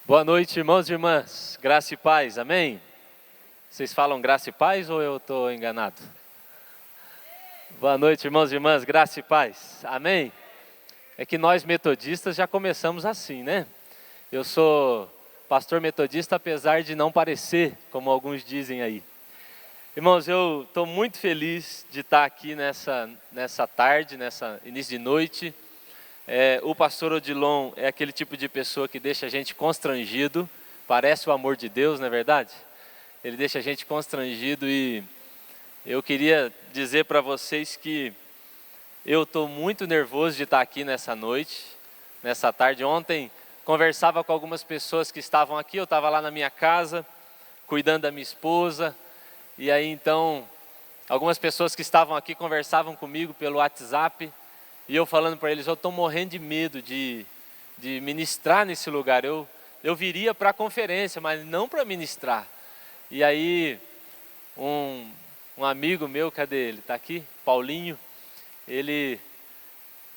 Boa noite, irmãos e irmãs. Graça e paz, amém? Vocês falam graça e paz ou eu estou enganado? Boa noite, irmãos e irmãs, graça e paz, amém? É que nós metodistas já começamos assim, né? Eu sou pastor metodista, apesar de não parecer, como alguns dizem aí. Irmãos, eu estou muito feliz de estar aqui nessa tarde, nessa início de noite. O pastor Odilon é aquele tipo de pessoa que deixa a gente constrangido, parece o amor de Deus, não é verdade? Ele deixa a gente constrangido e eu queria dizer para vocês que eu estou muito nervoso de estar aqui nessa noite, nessa tarde. Ontem conversava com algumas pessoas que estavam aqui, eu estava lá na minha casa, cuidando da minha esposa, e aí então algumas pessoas que estavam aqui conversavam comigo pelo WhatsApp, e eu falando para eles, eu estou morrendo de medo de ministrar nesse lugar. Eu viria para a conferência, mas não para ministrar. E aí, um amigo meu, cadê ele? Está aqui? Paulinho. Ele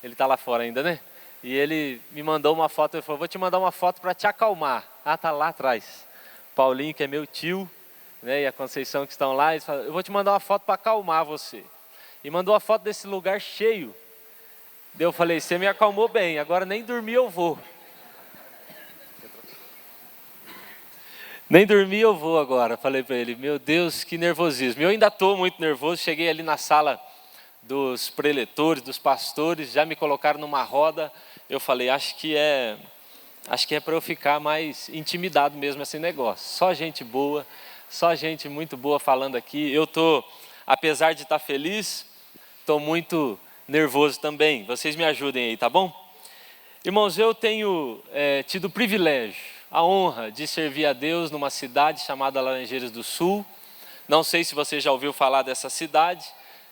está lá fora ainda, né? E ele me mandou uma foto, ele falou, vou te mandar uma foto para te acalmar. Ah, está lá atrás. Paulinho, que é meu tio, né, e a Conceição que estão lá, eles falaram, eu vou te mandar uma foto para acalmar você. E mandou a foto desse lugar cheio. Daí eu falei, você me acalmou bem, agora nem dormir eu vou. Nem dormir eu vou agora, falei para ele, meu Deus, que nervosismo. Eu ainda estou muito nervoso, cheguei ali na sala dos preletores, dos pastores, já me colocaram numa roda. Eu falei, acho que é para eu ficar mais intimidado mesmo esse negócio. Só gente boa, só gente muito boa falando aqui. Eu estou, apesar de estar feliz, estou muito nervoso também. Vocês me ajudem aí, tá bom? Irmãos, eu tenho tido o privilégio, a honra de servir a Deus numa cidade chamada Laranjeiras do Sul. Não sei se você já ouviu falar dessa cidade.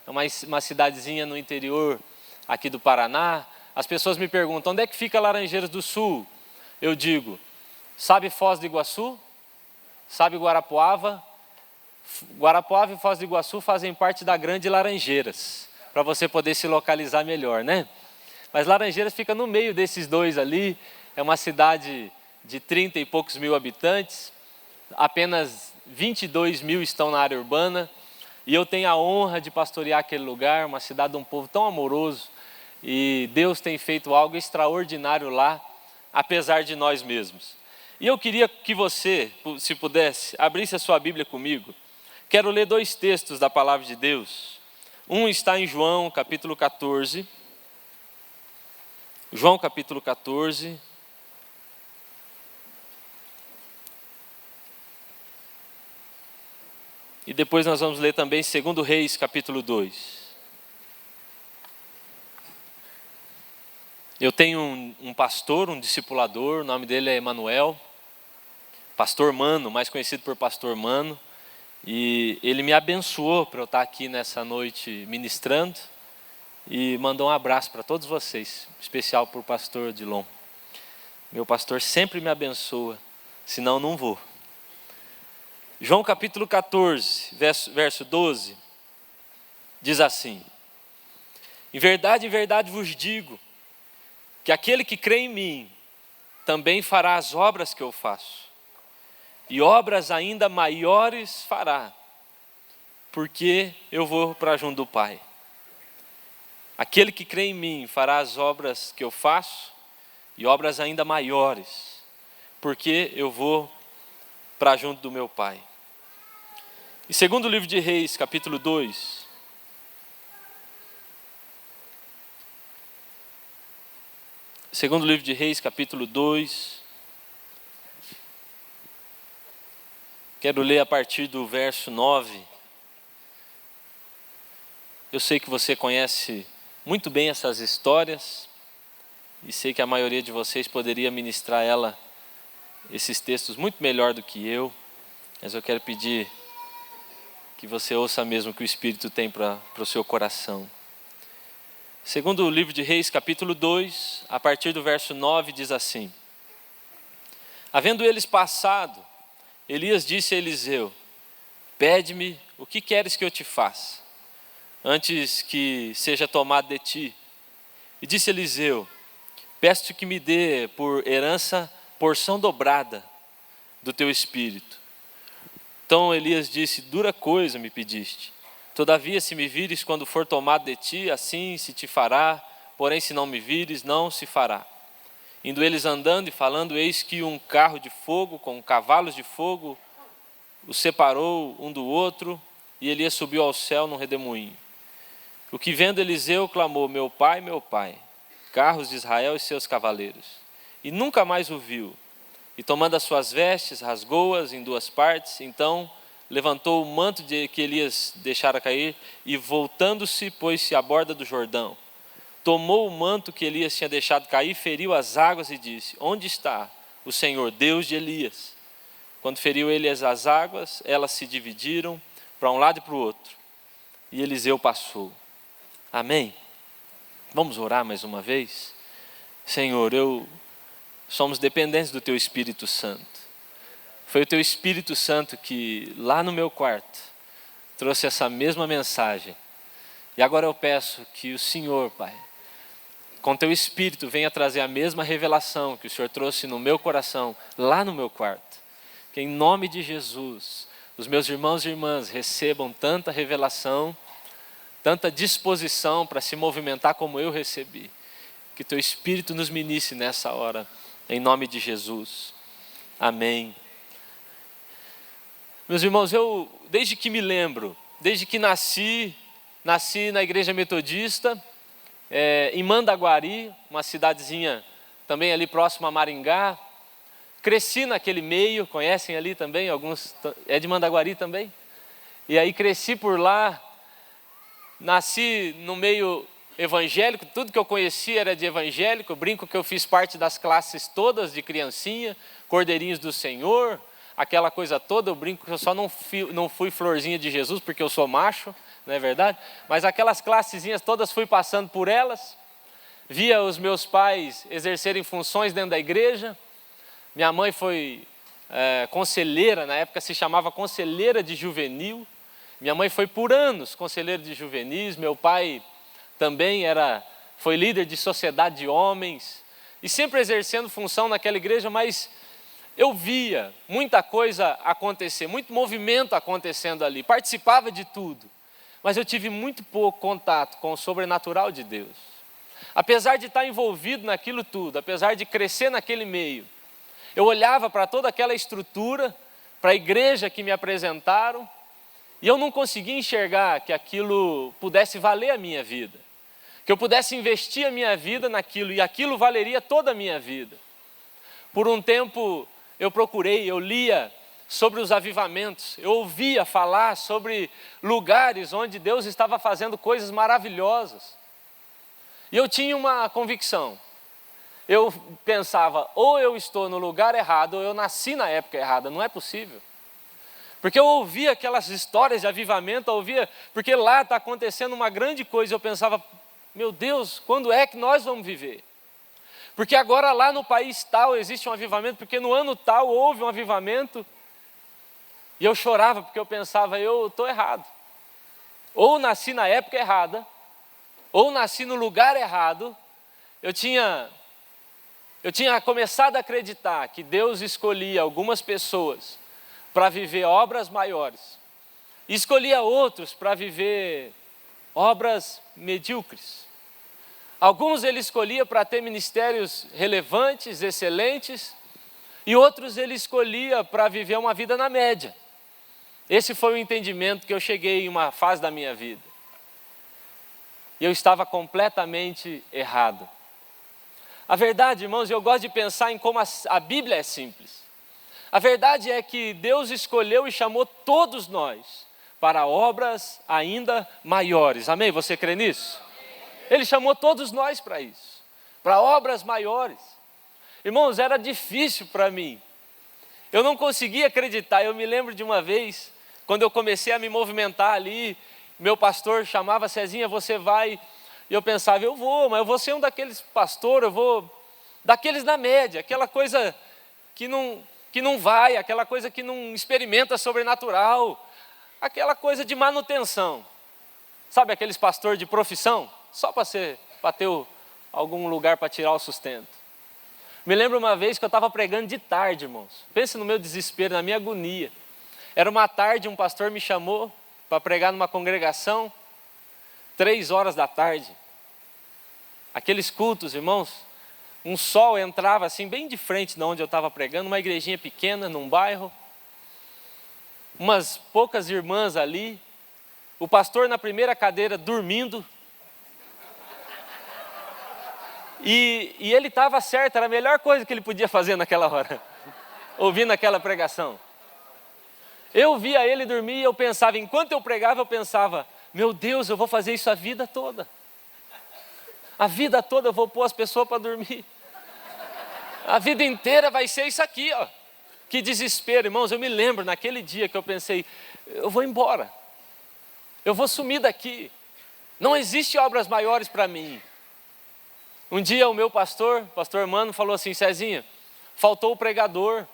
É uma cidadezinha no interior aqui do Paraná. As pessoas me perguntam, onde é que fica Laranjeiras do Sul? Eu digo, sabe Foz do Iguaçu? Sabe Guarapuava? Guarapuava e Foz do Iguaçu fazem parte da Grande Laranjeiras, para você poder se localizar melhor, né? Mas Laranjeiras fica no meio desses dois ali, é uma cidade de 30 e poucos mil habitantes, apenas 22 mil estão na área urbana, e eu tenho a honra de pastorear aquele lugar, uma cidade de um povo tão amoroso, e Deus tem feito algo extraordinário lá, apesar de nós mesmos. E eu queria que você, se pudesse, abrisse a sua Bíblia comigo. Quero ler dois textos da Palavra de Deus. Um está em João, capítulo 14. João, capítulo 14. E depois nós vamos ler também 2 Reis, capítulo 2. Eu tenho um pastor, um discipulador, o nome dele é Emanuel. Pastor Mano, mais conhecido por Pastor Mano. E ele me abençoou para eu estar aqui nessa noite ministrando e mandou um abraço para todos vocês, especial para o pastor Odilon. Meu pastor sempre me abençoa, senão não vou. João capítulo 14, verso 12, diz assim, em verdade vos digo, que aquele que crê em mim, também fará as obras que eu faço. E obras ainda maiores fará, porque eu vou para junto do Pai. Aquele que crê em mim fará as obras que eu faço, e obras ainda maiores, porque eu vou para junto do meu Pai. E segundo livro de Reis, capítulo 2. Segundo livro de Reis, capítulo 2. Quero ler a partir do verso 9. Eu sei que você conhece muito bem essas histórias e sei que a maioria de vocês poderia ministrar esses textos muito melhor do que eu, mas eu quero pedir que você ouça mesmo o que o Espírito tem para o seu coração. Segundo o livro de Reis, capítulo 2, a partir do verso 9, diz assim, havendo eles passado, Elias disse a Eliseu, pede-me o que queres que eu te faça, antes que seja tomado de ti. E disse Eliseu, peço-te que me dê por herança porção dobrada do teu espírito. Então Elias disse: dura coisa me pediste. Todavia, se me vires quando for tomado de ti, assim se te fará. Porém, se não me vires, não se fará. Indo eles andando e falando, eis que um carro de fogo com cavalos de fogo os separou um do outro, e Elias subiu ao céu num redemoinho. O que vendo Eliseu clamou: meu pai, carros de Israel e seus cavaleiros. E nunca mais o viu. E tomando as suas vestes, rasgou-as em duas partes. Então levantou o manto que Elias deixara cair e, voltando-se, pôs-se à borda do Jordão. Tomou o manto que Elias tinha deixado cair, feriu as águas e disse: onde está o Senhor, Deus de Elias? Quando feriu Elias as águas, elas se dividiram para um lado e para o outro. E Eliseu passou. Amém? Vamos orar mais uma vez? Senhor, somos dependentes do Teu Espírito Santo. Foi o Teu Espírito Santo que, lá no meu quarto, trouxe essa mesma mensagem. E agora eu peço que o Senhor, Pai, com Teu Espírito, venha trazer a mesma revelação que o Senhor trouxe no meu coração, lá no meu quarto. Que em nome de Jesus, os meus irmãos e irmãs recebam tanta revelação, tanta disposição para se movimentar como eu recebi. Que Teu Espírito nos ministre nessa hora, em nome de Jesus. Amém. Meus irmãos, eu desde que me lembro, desde que nasci na igreja metodista, em Mandaguari, uma cidadezinha também ali próximo a Maringá. Cresci naquele meio, conhecem ali também, alguns, é de Mandaguari também. E aí cresci por lá, nasci no meio evangélico, tudo que eu conhecia era de evangélico. Eu brinco que eu fiz parte das classes todas de criancinha, Cordeirinhos do Senhor, aquela coisa toda. Eu brinco que eu só não fui florzinha de Jesus porque eu sou macho, não é verdade? Mas aquelas classezinhas todas fui passando por elas, via os meus pais exercerem funções dentro da igreja. Minha mãe foi conselheira, na época se chamava conselheira de juvenil. Minha mãe foi por anos conselheira de juvenis. Meu pai também foi líder de sociedade de homens, e sempre exercendo função naquela igreja, mas eu via muita coisa acontecer, muito movimento acontecendo ali, participava de tudo, mas eu tive muito pouco contato com o sobrenatural de Deus. Apesar de estar envolvido naquilo tudo, apesar de crescer naquele meio, eu olhava para toda aquela estrutura, para a igreja que me apresentaram, e eu não conseguia enxergar que aquilo pudesse valer a minha vida, que eu pudesse investir a minha vida naquilo, e aquilo valeria toda a minha vida. Por um tempo eu lia sobre os avivamentos, eu ouvia falar sobre lugares onde Deus estava fazendo coisas maravilhosas, e eu tinha uma convicção. Eu pensava, ou eu estou no lugar errado, ou eu nasci na época errada. Não é possível. Porque eu ouvia aquelas histórias de avivamento, porque lá está acontecendo uma grande coisa. Eu pensava, meu Deus, quando é que nós vamos viver? Porque agora lá no país tal existe um avivamento, porque no ano tal houve um avivamento. E eu chorava, porque eu pensava, eu estou errado. Ou nasci na época errada, ou nasci no lugar errado. Eu tinha começado a acreditar que Deus escolhia algumas pessoas para viver obras maiores, e escolhia outros para viver obras medíocres. Alguns Ele escolhia para ter ministérios relevantes, excelentes, e outros Ele escolhia para viver uma vida na média. Esse foi o entendimento que eu cheguei em uma fase da minha vida. E eu estava completamente errado. A verdade, irmãos, eu gosto de pensar em como a Bíblia é simples. A verdade é que Deus escolheu e chamou todos nós para obras ainda maiores. Amém? Você crê nisso? Ele chamou todos nós para isso, para obras maiores. Irmãos, era difícil para mim. Eu não conseguia acreditar. Eu me lembro de uma vez, quando eu comecei a me movimentar ali, meu pastor chamava: Cezinha, você vai... E eu pensava, eu vou, mas eu vou ser um daqueles pastores, daqueles na média, aquela coisa que não vai, aquela coisa que não experimenta sobrenatural, aquela coisa de manutenção. Sabe aqueles pastores de profissão? Só para ter algum lugar para tirar o sustento. Me lembro uma vez que eu estava pregando de tarde, irmãos. Pense no meu desespero, na minha agonia. Era uma tarde, um pastor me chamou para pregar numa congregação, 3 horas da tarde. Aqueles cultos, irmãos, um sol entrava assim bem de frente de onde eu estava pregando, uma igrejinha pequena num bairro, umas poucas irmãs ali, o pastor na primeira cadeira dormindo, e ele estava certo, era a melhor coisa que ele podia fazer naquela hora, ouvindo aquela pregação. Eu via ele dormir e eu pensava, enquanto eu pregava, eu pensava, meu Deus, eu vou fazer isso a vida toda. A vida toda eu vou pôr as pessoas para dormir. A vida inteira vai ser isso aqui, ó. Que desespero, irmãos. Eu me lembro naquele dia que eu pensei, eu vou embora. Eu vou sumir daqui. Não existe obras maiores para mim. Um dia o meu pastor Mano, falou assim, Cezinha, faltou o pregador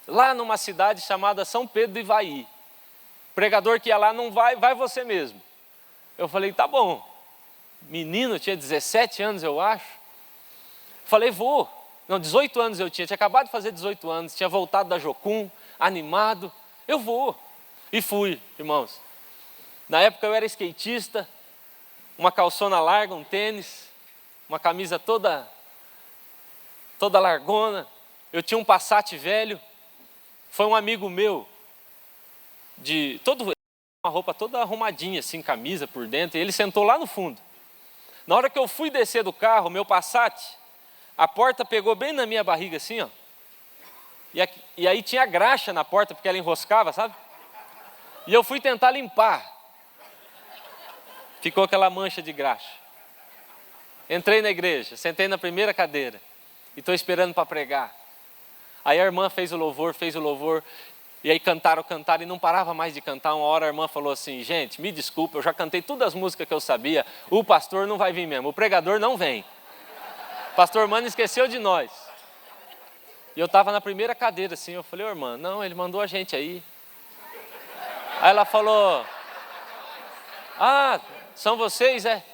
lá numa cidade chamada São Pedro do Ivaí. O pregador que ia lá não vai, vai você mesmo. Eu falei, tá bom. Menino, tinha 17 anos, eu acho. Falei, vou. Não, 18 anos eu tinha acabado de fazer 18 anos, tinha voltado da Jocum, animado. Eu vou. E fui, irmãos. Na época eu era skatista, uma calçona larga, um tênis, uma camisa toda largona. Eu tinha um Passat velho. Foi um amigo meu, uma roupa toda arrumadinha, assim, camisa por dentro, e ele sentou lá no fundo. Na hora que eu fui descer do carro, meu Passat, a porta pegou bem na minha barriga assim, ó. E aí tinha graxa na porta, porque ela enroscava, sabe? E eu fui tentar limpar. Ficou aquela mancha de graxa. Entrei na igreja, sentei na primeira cadeira e estou esperando para pregar. Aí a irmã fez o louvor, e aí cantaram e não parava mais de cantar. Uma hora a irmã falou assim, gente, me desculpa, eu já cantei todas as músicas que eu sabia, o pastor não vai vir mesmo, o pregador não vem. O pastor Mano esqueceu de nós. E eu estava na primeira cadeira assim, eu falei, ô irmã, não, ele mandou a gente aí. Aí ela falou, ah, são vocês, é?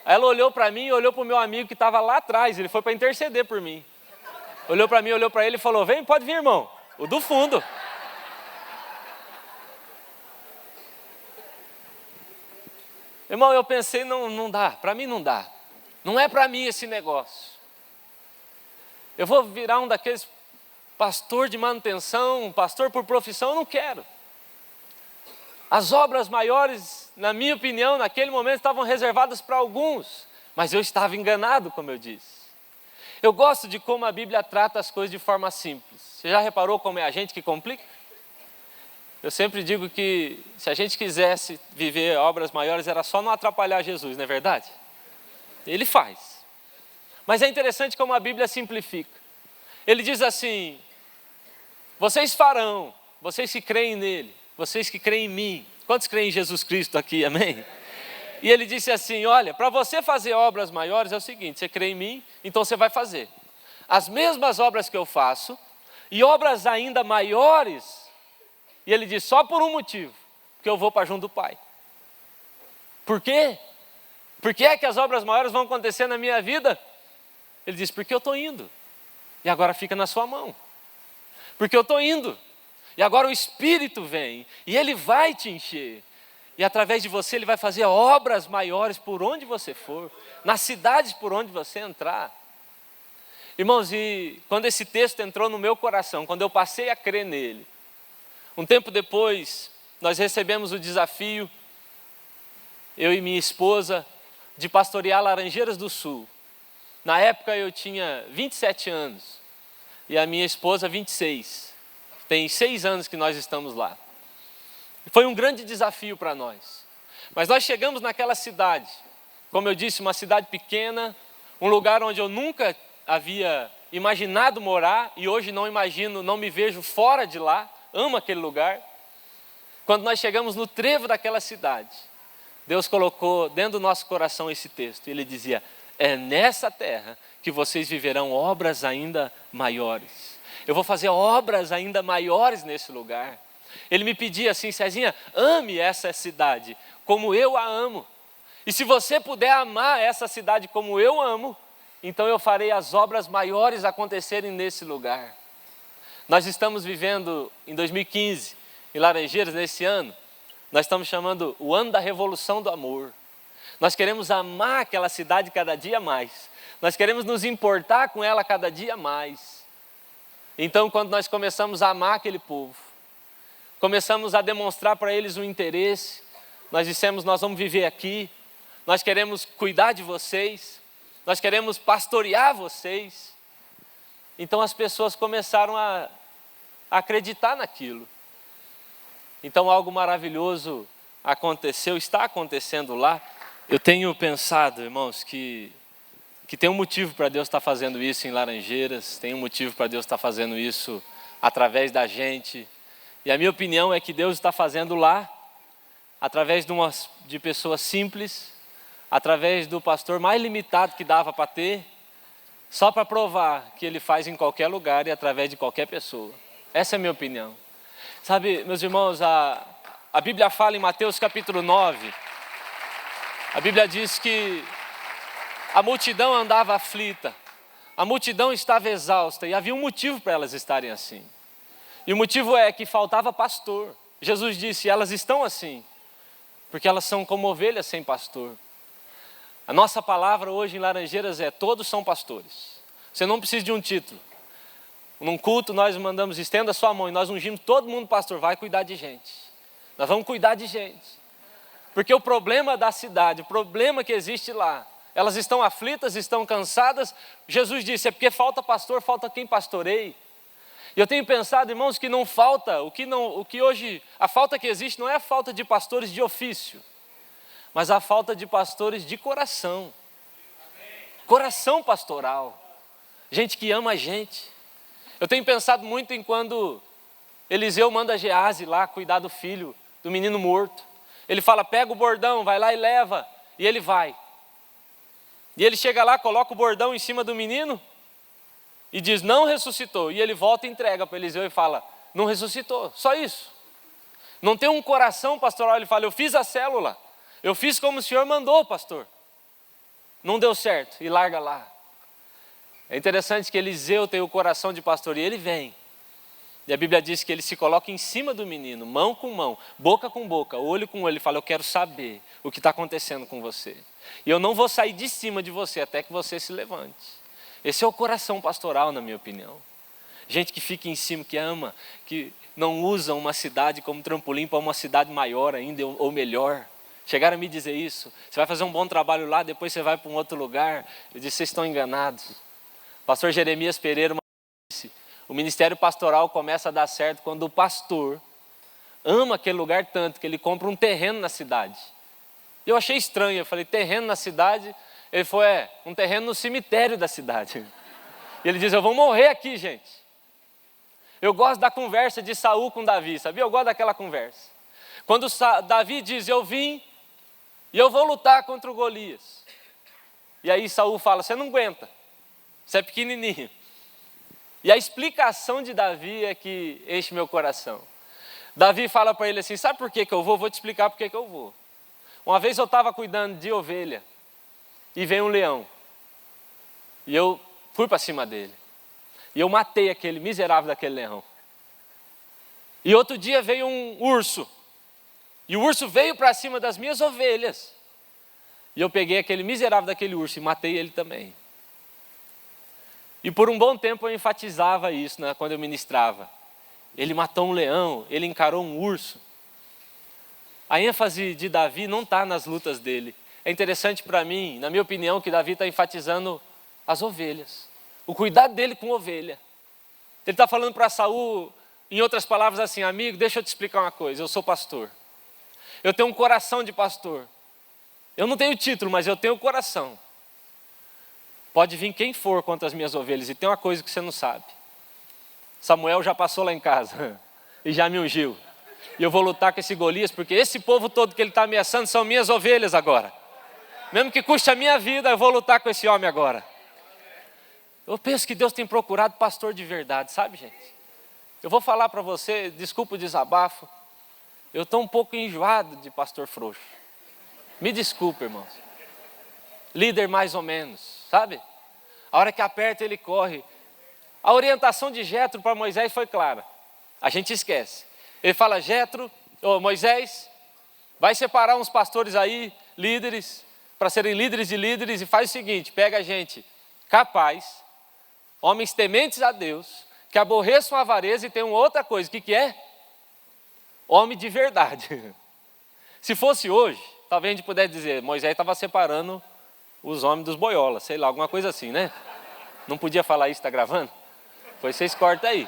Aí ela olhou para mim e olhou para o meu amigo que estava lá atrás, ele foi para interceder por mim. Olhou para mim, olhou para ele e falou, vem, pode vir, irmão, o do fundo. Irmão, eu pensei, não dá, para mim não dá. Não é para mim esse negócio. Eu vou virar um daqueles pastor de manutenção, pastor por profissão, eu não quero. As obras maiores, na minha opinião, naquele momento estavam reservadas para alguns, mas eu estava enganado, como eu disse. Eu gosto de como a Bíblia trata as coisas de forma simples. Você já reparou como é a gente que complica? Eu sempre digo que se a gente quisesse viver obras maiores, era só não atrapalhar Jesus, não é verdade? Ele faz. Mas é interessante como a Bíblia simplifica. Ele diz assim, vocês farão, vocês que creem nele, vocês que creem em mim. Quantos creem em Jesus Cristo aqui, amém? E ele disse assim, olha, para você fazer obras maiores é o seguinte, você crê em mim, então você vai fazer as mesmas obras que eu faço, e obras ainda maiores. E ele diz, só por um motivo, porque eu vou para junto do Pai. Por quê? Por que é que as obras maiores vão acontecer na minha vida? Ele diz, porque eu estou indo, e agora fica na sua mão. Porque eu estou indo, e agora o Espírito vem, e ele vai te encher. E através de você ele vai fazer obras maiores por onde você for, nas cidades por onde você entrar. Irmãos, e quando esse texto entrou no meu coração, quando eu passei a crer nele, um tempo depois, nós recebemos o desafio, eu e minha esposa, de pastorear Laranjeiras do Sul. Na época eu tinha 27 anos, e a minha esposa 26. Tem 6 anos que nós estamos lá. Foi um grande desafio para nós. Mas nós chegamos naquela cidade, como eu disse, uma cidade pequena, um lugar onde eu nunca havia imaginado morar, e hoje não imagino, não me vejo fora de lá, amo aquele lugar. Quando nós chegamos no trevo daquela cidade, Deus colocou dentro do nosso coração esse texto, ele dizia, é nessa terra que vocês viverão obras ainda maiores. Eu vou fazer obras ainda maiores nesse lugar. Ele me pedia assim, Cezinha, ame essa cidade como eu a amo. E se você puder amar essa cidade como eu amo, então eu farei as obras maiores acontecerem nesse lugar. Nós estamos vivendo em 2015, em Laranjeiras, nesse ano, nós estamos chamando o ano da revolução do amor. Nós queremos amar aquela cidade cada dia mais. Nós queremos nos importar com ela cada dia mais. Então, quando nós começamos a amar aquele povo, começamos a demonstrar para eles um interesse, nós dissemos, nós vamos viver aqui, nós queremos cuidar de vocês, nós queremos pastorear vocês. Então as pessoas começaram a acreditar naquilo. Então algo maravilhoso aconteceu, está acontecendo lá. Eu tenho pensado, irmãos, que tem um motivo para Deus estar fazendo isso em Laranjeiras, tem um motivo para Deus estar fazendo isso através da gente. E a minha opinião é que Deus está fazendo lá, através de pessoas simples, através do pastor mais limitado que dava para ter, só para provar que Ele faz em qualquer lugar e através de qualquer pessoa. Essa é a minha opinião. Sabe, meus irmãos, a Bíblia fala em Mateus capítulo 9, a Bíblia diz que a multidão andava aflita, a multidão estava exausta e havia um motivo para elas estarem assim. E o motivo é que faltava pastor. Jesus disse, elas estão assim, porque elas são como ovelhas sem pastor. A nossa palavra hoje em Laranjeiras é, todos são pastores. Você não precisa de um título. Num culto nós mandamos, estenda a sua mão e nós ungimos todo mundo pastor, vai cuidar de gente. Nós vamos cuidar de gente. Porque o problema da cidade, o problema que existe lá, elas estão aflitas, estão cansadas. Jesus disse, é porque falta pastor, falta quem pastoreie. E eu tenho pensado, irmãos, que não falta, o que hoje, a falta que existe não é a falta de pastores de ofício, mas a falta de pastores de coração. Coração pastoral. Gente que ama a gente. Eu tenho pensado muito em quando Eliseu manda Geazi lá cuidar do filho, do menino morto. Ele fala, pega o bordão, vai lá e leva. E ele vai. E ele chega lá, coloca o bordão em cima do menino e diz, não ressuscitou. E ele volta e entrega para Eliseu e fala, não ressuscitou, só isso. Não tem um coração pastoral, ele fala, eu fiz a célula. Eu fiz como o Senhor mandou, pastor. Não deu certo, e larga lá. É interessante que Eliseu tem o coração de pastor e ele vem. E a Bíblia diz que ele se coloca em cima do menino, mão com mão, boca com boca, olho com olho. Ele fala, eu quero saber o que está acontecendo com você. E eu não vou sair de cima de você até que você se levante. Esse é o coração pastoral, na minha opinião. Gente que fica em cima, que ama, que não usa uma cidade como trampolim para uma cidade maior ainda ou melhor. Chegaram a me dizer isso. Você vai fazer um bom trabalho lá, depois você vai para um outro lugar. Eu disse, vocês estão enganados. Pastor Jeremias Pereira disse, o ministério pastoral começa a dar certo quando o pastor ama aquele lugar tanto que ele compra um terreno na cidade. Eu achei estranho, eu falei, terreno na cidade? Ele falou, um terreno no cemitério da cidade. E ele diz, eu vou morrer aqui, gente. Eu gosto da conversa de Saul com Davi, sabia? Eu gosto daquela conversa. Quando Davi diz, eu vim e eu vou lutar contra o Golias. E aí Saul fala, você não aguenta, você é pequenininho. E a explicação de Davi é que enche meu coração. Davi fala para ele assim, sabe por que eu vou? Vou te explicar por que eu vou. Uma vez eu estava cuidando de ovelha e veio um leão. E eu fui para cima dele. E eu matei aquele miserável daquele leão. E outro dia veio um urso. E o urso veio para cima das minhas ovelhas. E eu peguei aquele miserável daquele urso e matei ele também. E por um bom tempo eu enfatizava isso, né, quando eu ministrava. Ele matou um leão, ele encarou um urso. A ênfase de Davi não está nas lutas dele. É interessante para mim, na minha opinião, que Davi está enfatizando as ovelhas. O cuidado dele com ovelha. Ele está falando para Saul, em outras palavras assim, amigo, deixa eu te explicar uma coisa, eu sou pastor. Eu tenho um coração de pastor. Eu não tenho título, mas eu tenho um coração. Pode vir quem for contra as minhas ovelhas. E tem uma coisa que você não sabe. Samuel já passou lá em casa e já me ungiu. E eu vou lutar com esse Golias, porque esse povo todo que ele está ameaçando são minhas ovelhas agora. Mesmo que custe a minha vida, eu vou lutar com esse homem agora. Eu penso que Deus tem procurado pastor de verdade, sabe, gente? Eu vou falar para você, desculpa o desabafo, eu estou um pouco enjoado de pastor frouxo. Me desculpe, irmãos. Líder mais ou menos, sabe? A hora que aperta, ele corre. A orientação de Jetro para Moisés foi clara. A gente esquece. Ele fala, Jetro, Moisés, vai separar uns pastores aí, líderes, para serem líderes de líderes, e faz o seguinte, pega gente capaz, homens tementes a Deus, que aborreçam a avareza, e tem uma outra coisa, o que é? Homem de verdade. Se fosse hoje, talvez a gente pudesse dizer, Moisés estava separando os homens dos boiolas, sei lá, alguma coisa assim, né? Não podia falar isso, está gravando? Pois vocês cortam aí.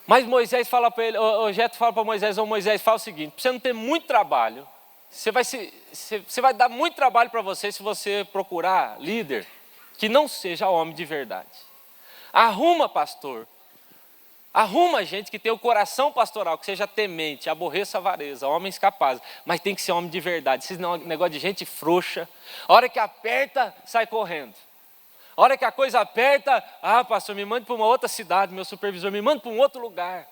Mas Moisés fala para ele, o Jetro fala para Moisés, Moisés, fala o seguinte, para você não ter muito trabalho, você vai dar muito trabalho para você se você procurar líder que não seja homem de verdade. Arruma pastor, arruma gente que tenha o coração pastoral, que seja temente, aborreça a avareza, homens capazes, mas tem que ser homem de verdade. Esse negócio de gente frouxa, a hora que aperta, sai correndo. A hora que a coisa aperta, pastor, me mande para uma outra cidade, meu supervisor, me manda para um outro lugar.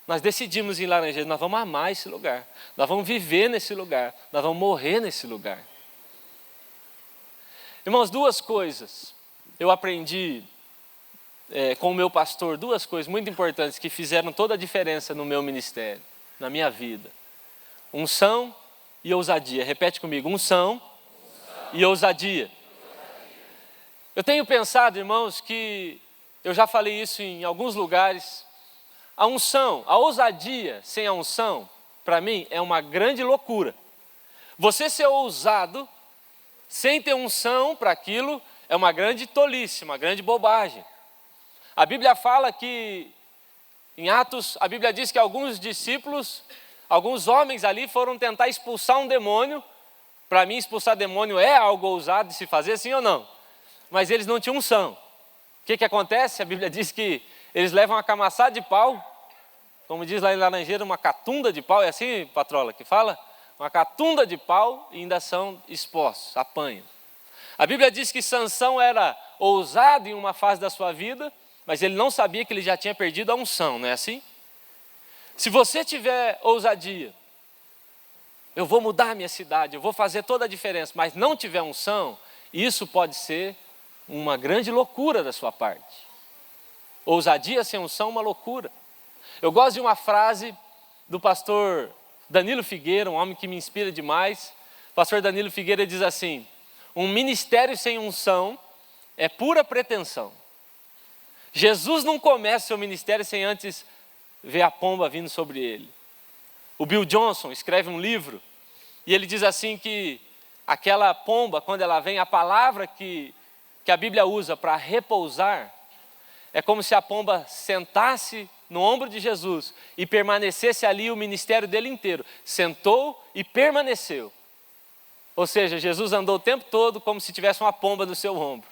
Nós decidimos em Laranjeiras, nós vamos amar esse lugar, nós vamos viver nesse lugar, nós vamos morrer nesse lugar. Irmãos, duas coisas eu aprendi com o meu pastor, duas coisas muito importantes que fizeram toda a diferença no meu ministério, na minha vida. Unção e ousadia. Repete comigo, unção e ousadia. Eu tenho pensado, irmãos, que eu já falei isso em alguns lugares, a unção, a ousadia sem a unção, para mim, é uma grande loucura. Você ser ousado, sem ter unção para aquilo, é uma grande tolice, uma grande bobagem. A Bíblia fala que, em Atos, a Bíblia diz que alguns discípulos, alguns homens ali foram tentar expulsar um demônio. Para mim, expulsar demônio é algo ousado de se fazer, sim ou não? Mas eles não tinham unção. O que acontece? A Bíblia diz que eles levam uma camaçada de pau, como diz lá em Laranjeira, uma catunda de pau, é assim, patrola, que fala? Uma catunda de pau e ainda são expostos, apanham. A Bíblia diz que Sansão era ousado em uma fase da sua vida, mas ele não sabia que ele já tinha perdido a unção, não é assim? Se você tiver ousadia, eu vou mudar a minha cidade, eu vou fazer toda a diferença, mas não tiver unção, isso pode ser uma grande loucura da sua parte. Ousadia sem unção é uma loucura. Eu gosto de uma frase do pastor Danilo Figueira, um homem que me inspira demais. O pastor Danilo Figueira diz assim, um ministério sem unção é pura pretensão. Jesus não começa seu ministério sem antes ver a pomba vindo sobre ele. O Bill Johnson escreve um livro e ele diz assim que aquela pomba, quando ela vem, a palavra que a Bíblia usa para repousar, é como se a pomba sentasse no ombro de Jesus e permanecesse ali o ministério dele inteiro. Sentou e permaneceu. Ou seja, Jesus andou o tempo todo como se tivesse uma pomba no seu ombro.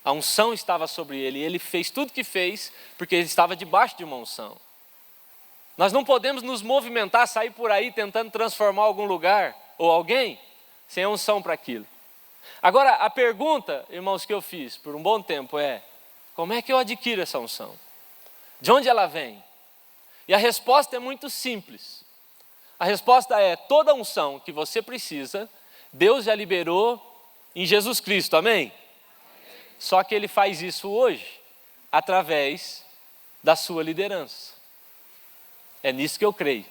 A unção estava sobre ele e ele fez tudo o que fez porque ele estava debaixo de uma unção. Nós não podemos nos movimentar, sair por aí tentando transformar algum lugar ou alguém sem a unção para aquilo. Agora, a pergunta, irmãos, que eu fiz por um bom tempo é, como é que eu adquiro essa unção? De onde ela vem? E a resposta é muito simples. A resposta é, toda unção que você precisa, Deus já liberou em Jesus Cristo, amém? Só que Ele faz isso hoje, através da sua liderança. É nisso que eu creio.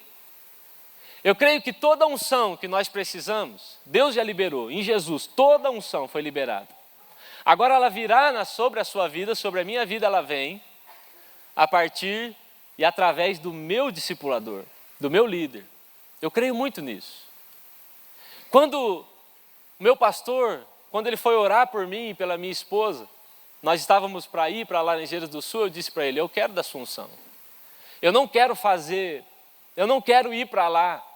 Eu creio que toda unção que nós precisamos, Deus já liberou, em Jesus, toda unção foi liberada. Agora ela virá sobre a sua vida, sobre a minha vida ela vem, a partir e através do meu discipulador, do meu líder. Eu creio muito nisso. Quando o meu pastor, quando ele foi orar por mim e pela minha esposa, nós estávamos para ir para Laranjeiras do Sul, eu disse para ele, eu quero da sua unção. Eu não quero ir para lá.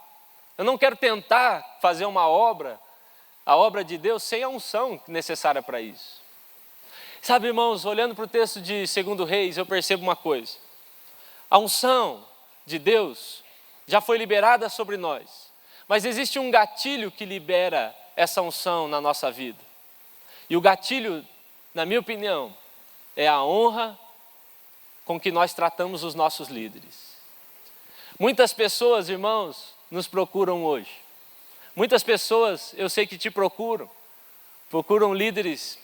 Eu não quero tentar fazer uma obra, a obra de Deus, sem a unção necessária para isso. Sabe, irmãos, olhando para o texto de 2 Reis, eu percebo uma coisa. A unção de Deus já foi liberada sobre nós, mas existe um gatilho que libera essa unção na nossa vida. E o gatilho, na minha opinião, é a honra com que nós tratamos os nossos líderes. Muitas pessoas, irmãos, nos procuram hoje. Muitas pessoas, eu sei que te procuram líderes,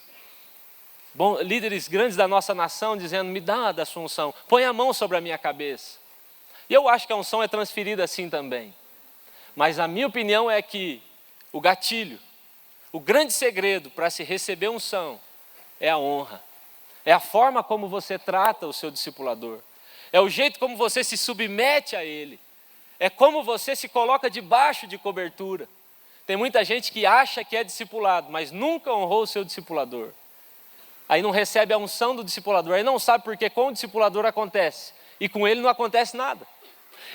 líderes grandes da nossa nação, dizendo, me dá da sua unção, põe a mão sobre a minha cabeça. E eu acho que a unção é transferida assim também. Mas a minha opinião é que o gatilho, o grande segredo para se receber unção é a honra. É a forma como você trata o seu discipulador. É o jeito como você se submete a ele. É como você se coloca debaixo de cobertura. Tem muita gente que acha que é discipulado, mas nunca honrou o seu discipulador. Aí não recebe a unção do discipulador. Aí não sabe porque com o discipulador acontece. E com ele não acontece nada.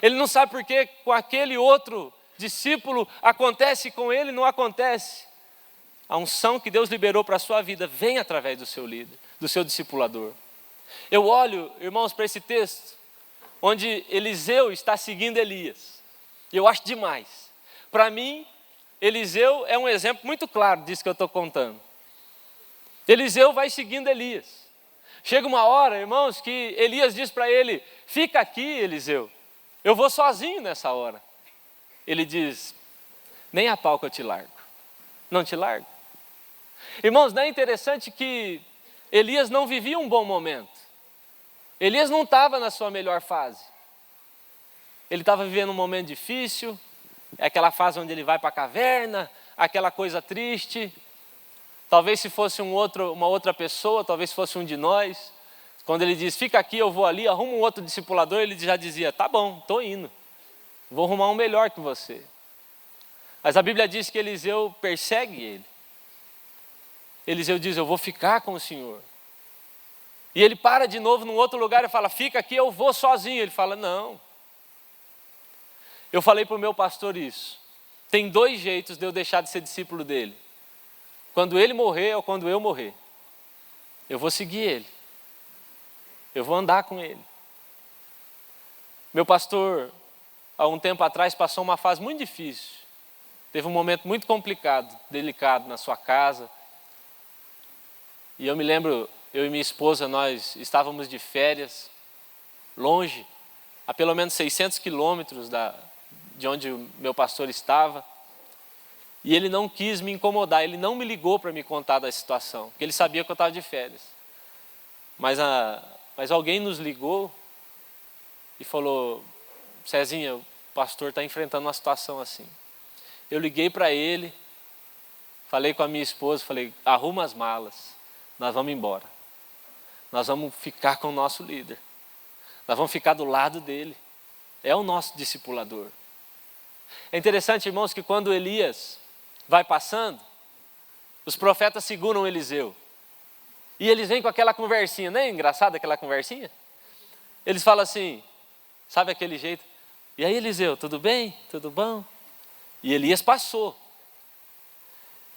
Ele não sabe porque com aquele outro discípulo acontece e com ele não acontece. A unção que Deus liberou para a sua vida vem através do seu líder, do seu discipulador. Eu olho, irmãos, para esse texto, onde Eliseu está seguindo Elias. E eu acho demais. Para mim, Eliseu é um exemplo muito claro disso que eu estou contando. Eliseu vai seguindo Elias. Chega uma hora, irmãos, que Elias diz para ele, fica aqui, Eliseu, eu vou sozinho nessa hora. Ele diz, nem a pau que eu te largo. Não te largo. Irmãos, não é interessante que Elias não vivia um bom momento. Elias não estava na sua melhor fase. Ele estava vivendo um momento difícil, é aquela fase onde ele vai para a caverna, aquela coisa triste. Talvez se fosse uma outra pessoa, talvez fosse um de nós. Quando ele diz, fica aqui, eu vou ali, arruma um outro discipulador, ele já dizia, tá bom, estou indo. Vou arrumar um melhor que você. Mas a Bíblia diz que Eliseu persegue ele. Eliseu diz, eu vou ficar com o Senhor. E ele para de novo num outro lugar e fala, fica aqui, eu vou sozinho. Ele fala, não. Eu falei para o meu pastor isso. Tem 2 jeitos de eu deixar de ser discípulo dele. Quando ele morrer ou quando eu morrer. Eu vou seguir ele. Eu vou andar com ele. Meu pastor, há um tempo atrás, passou uma fase muito difícil. Teve um momento muito complicado, delicado na sua casa. E eu me lembro, eu e minha esposa, nós estávamos de férias, longe, a pelo menos 600 quilômetros de onde o meu pastor estava. E ele não quis me incomodar, ele não me ligou para me contar da situação, porque ele sabia que eu estava de férias. Mas alguém nos ligou e falou, Cezinha, o pastor está enfrentando uma situação assim. Eu liguei para ele, falei com a minha esposa, falei, arruma as malas, nós vamos embora. Nós vamos ficar com o nosso líder. Nós vamos ficar do lado dele. É o nosso discipulador. É interessante, irmãos, que quando Elias vai passando, os profetas seguram Eliseu. E eles vêm com aquela conversinha, não é engraçado aquela conversinha? Eles falam assim, sabe aquele jeito? E aí, Eliseu, tudo bem? Tudo bom? E Elias passou.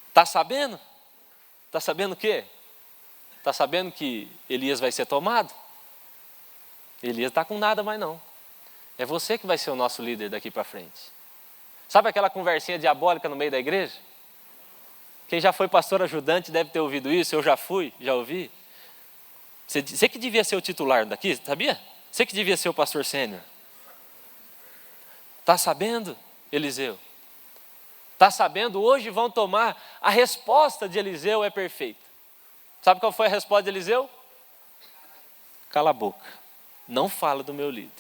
Está sabendo? Está sabendo o quê? Está sabendo que Elias vai ser tomado? Elias está com nada mais não. É você que vai ser o nosso líder daqui para frente. Sabe aquela conversinha diabólica no meio da igreja? Quem já foi pastor ajudante deve ter ouvido isso, eu já fui, já ouvi. Você que devia ser o titular daqui, sabia? Você que devia ser o pastor sênior. Está sabendo, Eliseu? Está sabendo? Hoje vão tomar. A resposta de Eliseu é perfeita. Sabe qual foi a resposta de Eliseu? Cala a boca. Não fala do meu líder.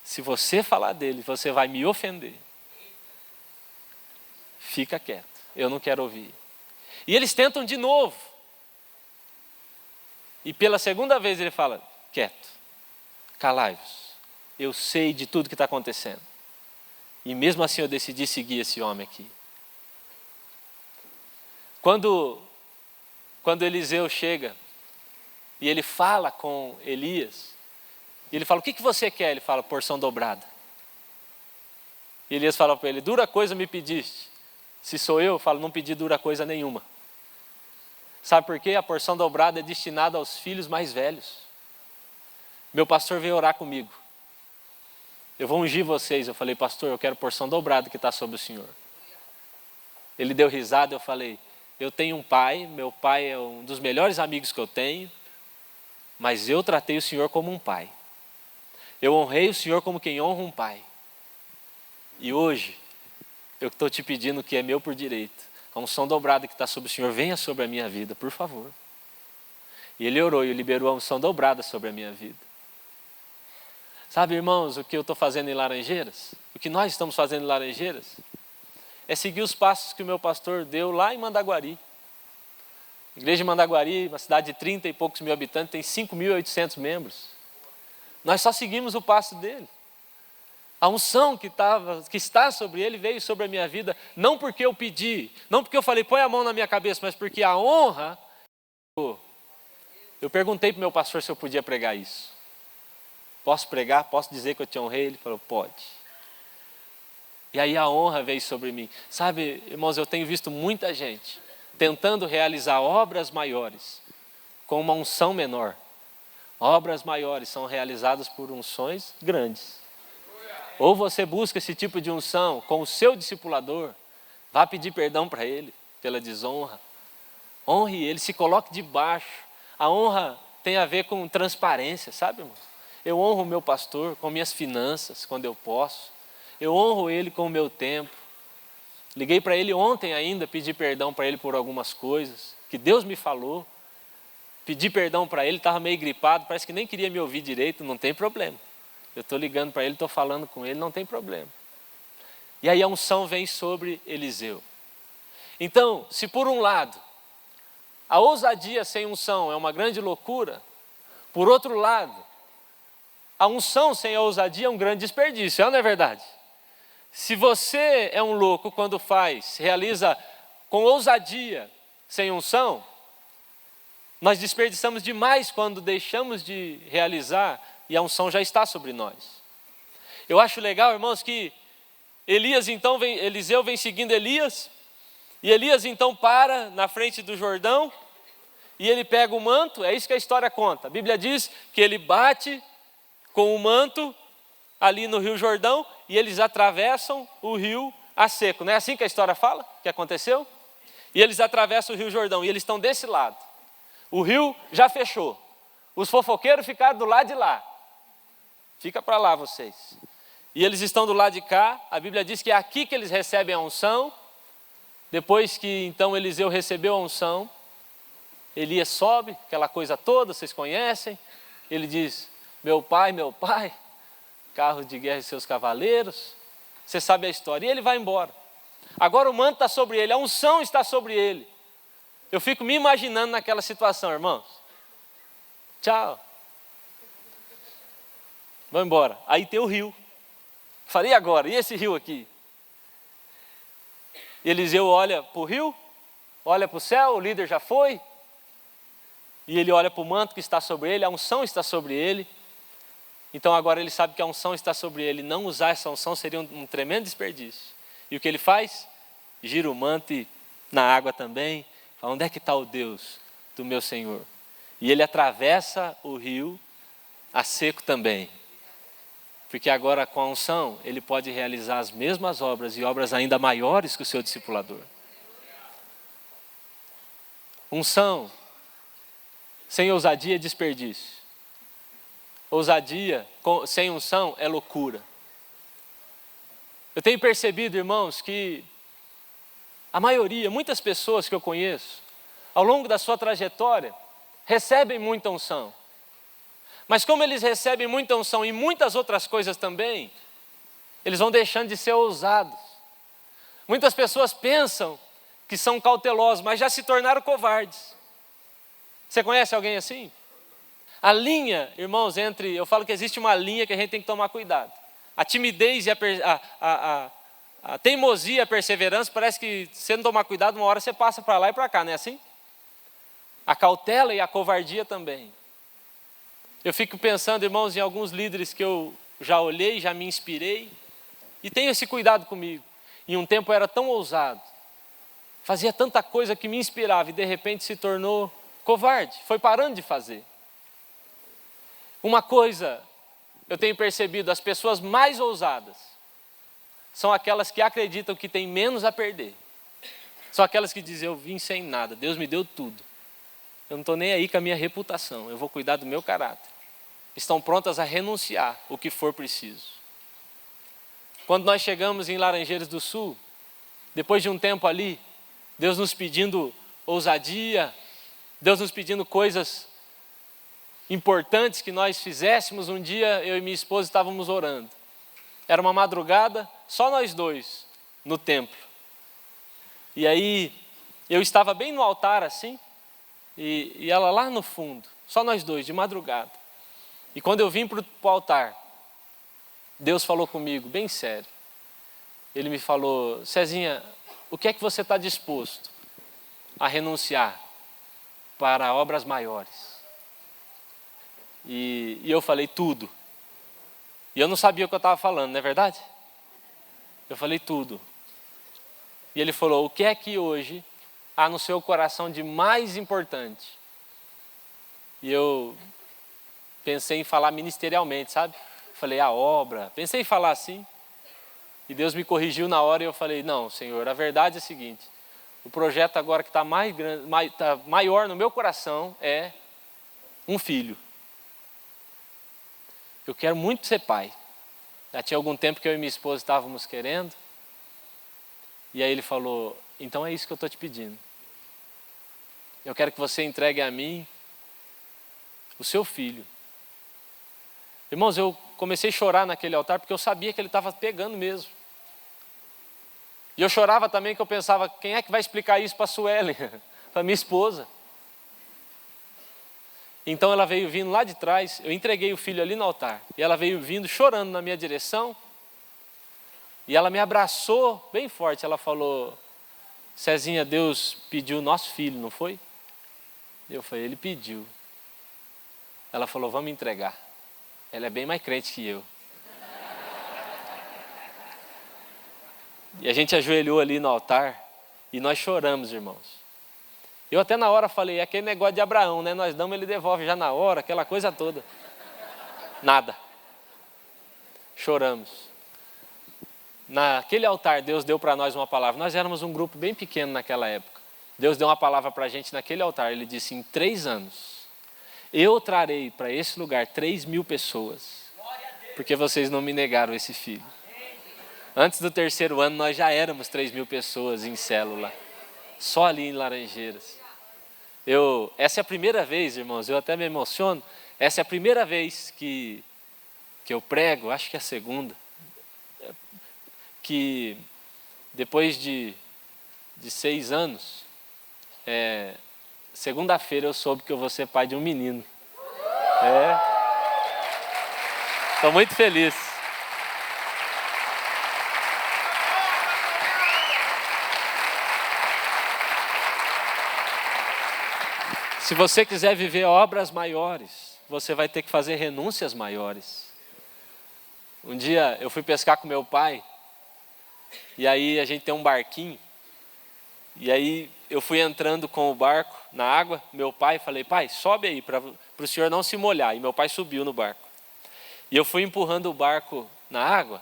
Se você falar dele, você vai me ofender. Fica quieto. Eu não quero ouvir. E eles tentam de novo. E pela segunda vez ele fala, quieto. Calai-vos. Eu sei de tudo que está acontecendo. E mesmo assim eu decidi seguir esse homem aqui. Quando Eliseu chega e ele fala com Elias, e ele fala, o que você quer? Ele fala, porção dobrada. E Elias fala para ele, dura coisa me pediste. Se sou eu falo, não pedi dura coisa nenhuma. Sabe por quê? A porção dobrada é destinada aos filhos mais velhos. Meu pastor veio orar comigo. Eu vou ungir vocês. Eu falei, pastor, eu quero porção dobrada que está sobre o senhor. Ele deu risada, eu falei, eu tenho um pai, meu pai é um dos melhores amigos que eu tenho, mas eu tratei o senhor como um pai. Eu honrei o Senhor como quem honra um pai. E hoje, eu estou te pedindo que é meu por direito. A unção dobrada que está sobre o Senhor, venha sobre a minha vida, por favor. E ele orou e liberou a unção dobrada sobre a minha vida. Sabe, irmãos, o que eu estou fazendo em Laranjeiras? O que nós estamos fazendo em Laranjeiras? É seguir os passos que o meu pastor deu lá em Mandaguari. A igreja de Mandaguari, uma cidade de 30 e poucos mil habitantes, tem 5.800 membros. Nós só seguimos o passo dele. A unção que está sobre ele veio sobre a minha vida, não porque eu pedi, não porque eu falei, põe a mão na minha cabeça, mas porque a honra... Eu perguntei para o meu pastor se eu podia pregar isso. Posso pregar? Posso dizer que eu te honrei? Ele falou, pode. E aí a honra veio sobre mim. Sabe, irmãos, eu tenho visto muita gente tentando realizar obras maiores com uma unção menor. Obras maiores são realizadas por unções grandes. Ou você busca esse tipo de unção com o seu discipulador, vá pedir perdão para ele pela desonra. Honre ele, se coloque debaixo. A honra tem a ver com transparência, sabe, irmão? Eu honro o meu pastor com minhas finanças, quando eu posso. Eu honro ele com o meu tempo. Liguei para ele ontem ainda, pedi perdão para ele por algumas coisas que Deus me falou. Pedi perdão para ele, estava meio gripado, parece que nem queria me ouvir direito, não tem problema. Eu estou ligando para ele, estou falando com ele, não tem problema. E aí a unção vem sobre Eliseu. Então, se por um lado, a ousadia sem unção é uma grande loucura, por outro lado, a unção sem a ousadia é um grande desperdício, não é verdade? Se você é um louco quando realiza com ousadia sem unção, nós desperdiçamos demais quando deixamos de realizar e a unção já está sobre nós. Eu acho legal, irmãos, que Eliseu vem seguindo Elias, e Elias então para na frente do Jordão, e ele pega o manto, é isso que a história conta. A Bíblia diz que ele bate com o manto ali no Rio Jordão, e eles atravessam o rio a seco. Não é assim que a história fala, que aconteceu? E eles atravessam o Rio Jordão, e eles estão desse lado. O rio já fechou. Os fofoqueiros ficaram do lado de lá. Fica para lá vocês. E eles estão do lado de cá. A Bíblia diz que é aqui que eles recebem a unção. Depois que então Eliseu recebeu a unção, Elias sobe, aquela coisa toda, vocês conhecem. Ele diz, meu pai, carro de guerra e seus cavaleiros. Você sabe a história. E ele vai embora. Agora o manto está sobre ele, a unção está sobre ele. Eu fico me imaginando naquela situação, irmãos. Tchau. Vamos embora. Aí tem o rio. Falei agora, e esse rio aqui? Eliseu olha para o rio, olha para o céu, o líder já foi. E ele olha para o manto que está sobre ele, a unção está sobre ele. Então agora ele sabe que a unção está sobre ele. Não usar essa unção seria um tremendo desperdício. E o que ele faz? Gira o manto e na água também. Fala, onde é que está o Deus do meu Senhor? E ele atravessa o rio a seco também. Porque agora com a unção ele pode realizar as mesmas obras e obras ainda maiores que o seu discipulador. Unção sem ousadia é desperdício. Ousadia sem unção é loucura. Eu tenho percebido, irmãos, que a maioria, muitas pessoas que eu conheço, ao longo da sua trajetória, recebem muita unção. Mas como eles recebem muita unção e muitas outras coisas também, eles vão deixando de ser ousados. Muitas pessoas pensam que são cautelosos, mas já se tornaram covardes. Você conhece alguém assim? A linha, irmãos, eu falo que existe uma linha que a gente tem que tomar cuidado. A timidez e a teimosia e a perseverança, parece que se não tomar cuidado, uma hora você passa para lá e para cá, não é assim? A cautela e a covardia também. Eu fico pensando, irmãos, em alguns líderes que eu já olhei, já me inspirei, e tenho esse cuidado comigo. Em um tempo eu era tão ousado, fazia tanta coisa que me inspirava e de repente se tornou covarde, foi parando de fazer. Uma coisa eu tenho percebido, as pessoas mais ousadas são aquelas que acreditam que têm menos a perder. São aquelas que dizem, eu vim sem nada, Deus me deu tudo. Eu não estou nem aí com a minha reputação, eu vou cuidar do meu caráter. estão prontas a renunciar o que for preciso. Quando nós chegamos em Laranjeiras do Sul, depois de um tempo ali, Deus nos pedindo ousadia, Deus nos pedindo coisas importantes que nós fizéssemos, um dia eu e minha esposa estávamos orando. Era uma madrugada, só nós dois, no templo. E aí, eu estava bem no altar assim, e ela lá no fundo, só nós dois, de madrugada. E quando eu vim para o altar, Deus falou comigo, bem sério. Ele me falou, Cezinha, o que é que você está disposto a renunciar para obras maiores? E eu falei tudo. E eu não sabia o que eu estava falando, não é verdade? Eu falei tudo. E ele falou, o que é que hoje há no seu coração de mais importante? E eu pensei em falar ministerialmente, sabe? Falei, a obra. Pensei em falar assim. E Deus me corrigiu na hora e eu falei, não, Senhor, a verdade é a seguinte. O projeto agora que está tá maior no meu coração é um filho. Eu quero muito ser pai. Já tinha algum tempo que eu e minha esposa estávamos querendo. E aí ele falou, então é isso que eu estou te pedindo. Eu quero que você entregue a mim o seu filho. Irmãos, eu comecei a chorar naquele altar porque eu sabia que ele estava pegando mesmo. E eu chorava também que eu pensava, quem é que vai explicar isso para a Suelen, para minha esposa? Então ela veio vindo lá de trás, eu entreguei o filho ali no altar. E ela veio vindo chorando na minha direção. E ela me abraçou bem forte, ela falou, Cezinha, Deus pediu o nosso filho, não foi? Eu falei, ele pediu. Ela falou, vamos entregar. Ela é bem mais crente que eu. E a gente ajoelhou ali no altar e nós choramos, irmãos. Eu até na hora falei, é aquele negócio de Abraão, né? Nós damos, ele devolve já na hora, aquela coisa toda. Nada. Choramos. Naquele altar, Deus deu para nós uma palavra. Nós éramos um grupo bem pequeno naquela época. Deus deu uma palavra para a gente naquele altar. Ele disse, em 3 anos, eu trarei para esse lugar 3.000 pessoas. Porque vocês não me negaram esse filho. Antes do 3º ano, nós já éramos 3.000 pessoas em célula. Só ali em Laranjeiras. Essa é a primeira vez, irmãos, eu até me emociono. Essa é a primeira vez que eu prego, acho que é a segunda. Que depois de 6 anos, segunda-feira eu soube que eu vou ser pai de um menino. Estou muito feliz. Se você quiser viver obras maiores, você vai ter que fazer renúncias maiores. Um dia eu fui pescar com meu pai, e aí a gente tem um barquinho, e aí eu fui entrando com o barco na água, meu pai, falei, pai, sobe aí para o senhor não se molhar, e meu pai subiu no barco. E eu fui empurrando o barco na água,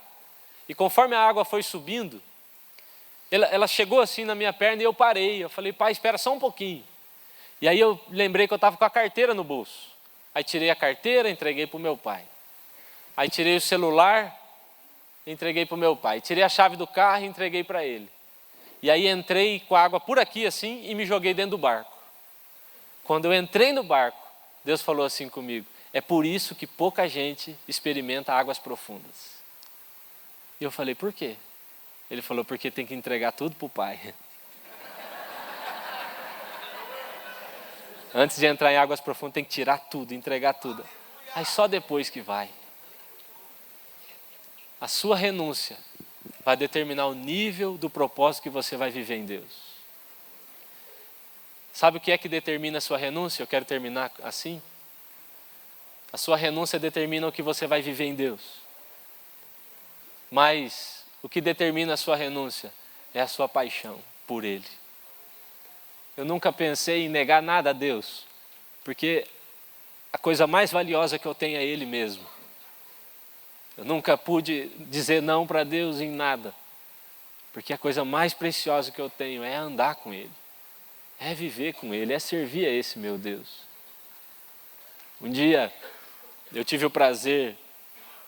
e conforme a água foi subindo, ela chegou assim na minha perna e eu parei, eu falei, pai, espera só um pouquinho. E aí eu lembrei que eu estava com a carteira no bolso. Aí tirei a carteira, entreguei para o meu pai. Aí tirei o celular, entreguei para o meu pai. Tirei a chave do carro e entreguei para ele. E aí entrei com a água por aqui assim e me joguei dentro do barco. Quando eu entrei no barco, Deus falou assim comigo, é por isso que pouca gente experimenta águas profundas. E eu falei, por quê? Ele falou, porque tem que entregar tudo para o pai. Antes de entrar em águas profundas, tem que tirar tudo, entregar tudo. Aí só depois que vai. A sua renúncia vai determinar o nível do propósito que você vai viver em Deus. Sabe o que é que determina a sua renúncia? Eu quero terminar assim. A sua renúncia determina o que você vai viver em Deus. Mas o que determina a sua renúncia é a sua paixão por Ele. Eu nunca pensei em negar nada a Deus, porque a coisa mais valiosa que eu tenho é Ele mesmo. Eu nunca pude dizer não para Deus em nada, porque a coisa mais preciosa que eu tenho é andar com Ele, é viver com Ele, é servir a esse meu Deus. Um dia Eu tive o prazer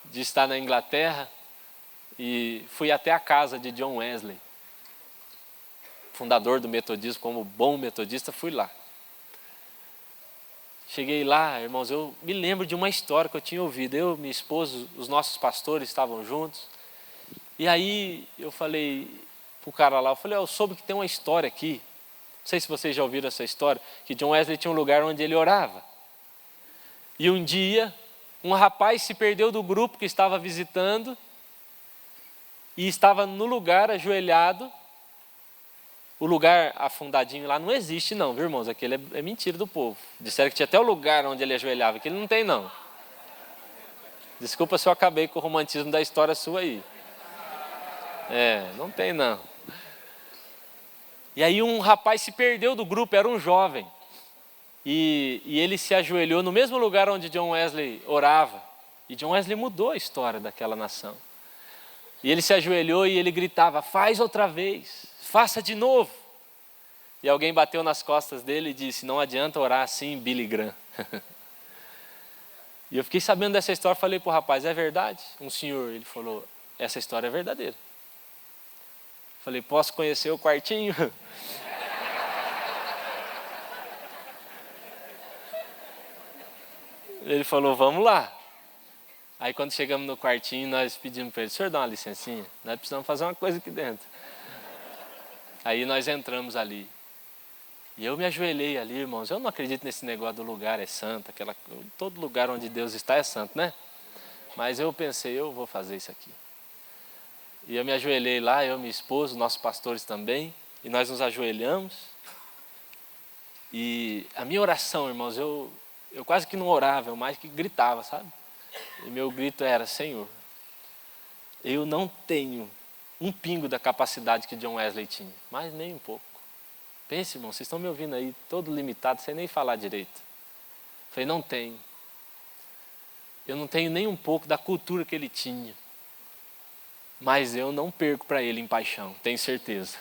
de estar na Inglaterra e fui até a casa de John Wesley, fundador do metodismo. Como bom metodista, fui lá. Cheguei lá, irmãos, eu me lembro de uma história que eu tinha ouvido. Eu, minha esposa, os nossos pastores estavam juntos. E aí eu falei para o cara lá, eu soube que tem uma história aqui. Não sei se vocês já ouviram essa história, que John Wesley tinha um lugar onde ele orava. E um dia, um rapaz se perdeu do grupo que estava visitando e estava no lugar ajoelhado. O lugar afundadinho lá não existe não, viu, irmãos? Aquele é mentira do povo. Disseram que tinha até o lugar onde ele ajoelhava, que ele não tem não. Desculpa se eu acabei com o romantismo da história sua aí. Não tem não. E aí um rapaz se perdeu do grupo, era um jovem. E ele se ajoelhou no mesmo lugar onde John Wesley orava. E John Wesley mudou a história daquela nação. E ele se ajoelhou e ele gritava, faz outra vez, faça de novo. E alguém bateu nas costas dele e disse, não adianta orar assim, Billy Graham. E eu fiquei sabendo dessa história, falei para o rapaz, é verdade? Um senhor, ele falou, essa história é verdadeira. Falei, posso conhecer o quartinho? Ele falou, vamos lá. Aí quando chegamos no quartinho, nós pedimos para ele, senhor, dá uma licencinha, nós precisamos fazer uma coisa aqui dentro. Aí nós entramos ali. E eu me ajoelhei ali, irmãos. Eu não acredito nesse negócio do lugar é santo. Todo lugar onde Deus está é santo, né? Mas eu pensei, eu vou fazer isso aqui. E eu me ajoelhei lá, eu, minha esposa, nossos pastores também. E nós nos ajoelhamos. E a minha oração, irmãos, eu quase que não orava, eu mais que gritava, sabe? E meu grito era, Senhor, eu não tenho um pingo da capacidade que John Wesley tinha, mas nem um pouco. Pense, irmão, vocês estão me ouvindo aí, todo limitado, sem nem falar direito. Falei, não tenho. Eu não tenho nem um pouco da cultura que ele tinha. Mas eu não perco para ele em paixão, tenho certeza.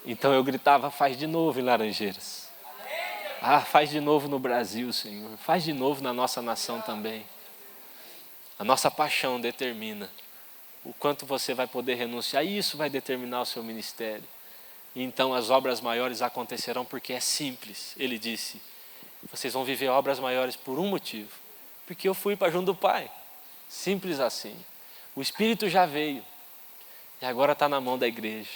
Então eu gritava, faz de novo em Laranjeiras. Faz de novo no Brasil, Senhor. Faz de novo na nossa nação também. A nossa paixão determina o quanto você vai poder renunciar. E isso vai determinar o seu ministério. E então as obras maiores acontecerão porque é simples. Ele disse, vocês vão viver obras maiores por um motivo. Porque eu fui para junto do Pai. Simples assim. O Espírito já veio. E agora está na mão da igreja.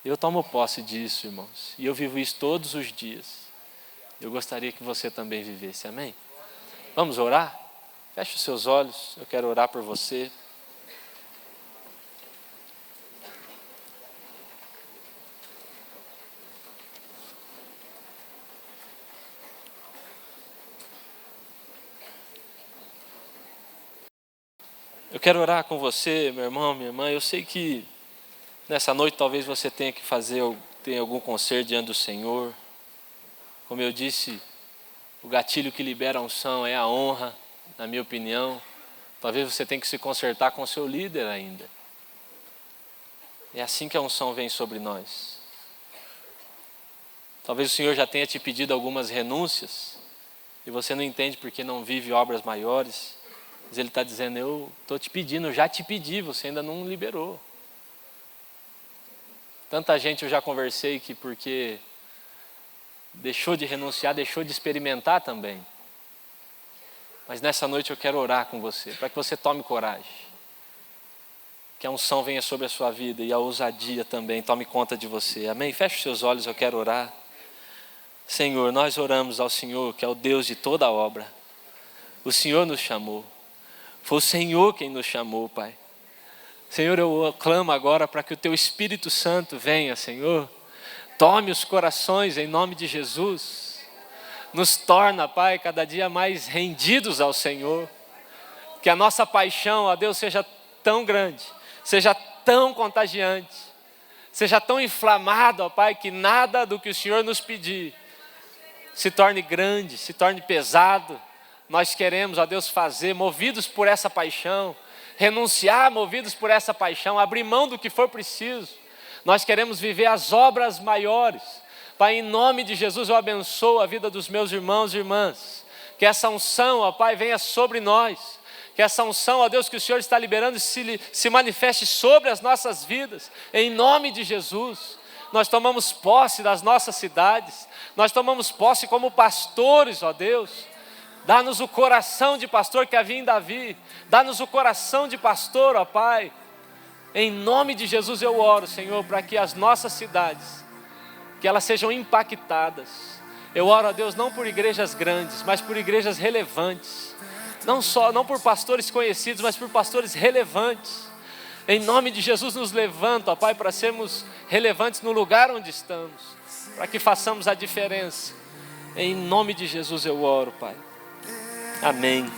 Eu tomo posse disso, irmãos. E eu vivo isso todos os dias. Eu gostaria que você também vivesse, amém? Vamos orar? Feche os seus olhos, eu quero orar por você. Eu quero orar com você, meu irmão, minha irmã. Eu sei que nessa noite talvez você tenha que ter algum conselho diante do Senhor. Como eu disse, o gatilho que libera a unção é a honra, na minha opinião. Talvez você tenha que se consertar com o seu líder ainda. É assim que a unção vem sobre nós. Talvez o Senhor já tenha te pedido algumas renúncias e você não entende porque não vive obras maiores. Mas Ele está dizendo, eu estou te pedindo, eu já te pedi, você ainda não liberou. Tanta gente eu já conversei que porque deixou de renunciar, deixou de experimentar também. Mas nessa noite eu quero orar com você, para que você tome coragem. Que a unção venha sobre a sua vida e a ousadia também tome conta de você. Amém? Feche os seus olhos, eu quero orar. Senhor, nós oramos ao Senhor, que é o Deus de toda a obra. O Senhor nos chamou. Foi o Senhor quem nos chamou, Pai. Senhor, eu clamo agora para que o Teu Espírito Santo venha, Senhor. Tome os corações em nome de Jesus. Nos torna, Pai, cada dia mais rendidos ao Senhor. Que a nossa paixão, ó Deus, seja tão grande, seja tão contagiante, seja tão inflamado, ó Pai, que nada do que o Senhor nos pedir se torne grande, se torne pesado. Nós queremos, ó Deus, fazer, movidos por essa paixão, renunciar, movidos por essa paixão, abrir mão do que for preciso. Nós queremos viver as obras maiores. Pai, em nome de Jesus, eu abençoo a vida dos meus irmãos e irmãs Que essa unção, ó Pai, venha sobre nós. Que essa unção, ó Deus, que o Senhor está liberando se manifeste sobre as nossas vidas. Em nome de Jesus. Nós tomamos posse das nossas cidades. Nós tomamos posse como pastores, ó Deus. Dá-nos o coração de pastor que havia em Davi. Dá-nos o coração de pastor, ó Pai. Em nome de Jesus eu oro, Senhor, para que as nossas cidades, que elas sejam impactadas. Eu oro a Deus não por igrejas grandes, mas por igrejas relevantes. Não por pastores conhecidos, mas por pastores relevantes. Em nome de Jesus nos levanta, ó Pai, para sermos relevantes no lugar onde estamos. Para que façamos a diferença. Em nome de Jesus eu oro, Pai. Amém.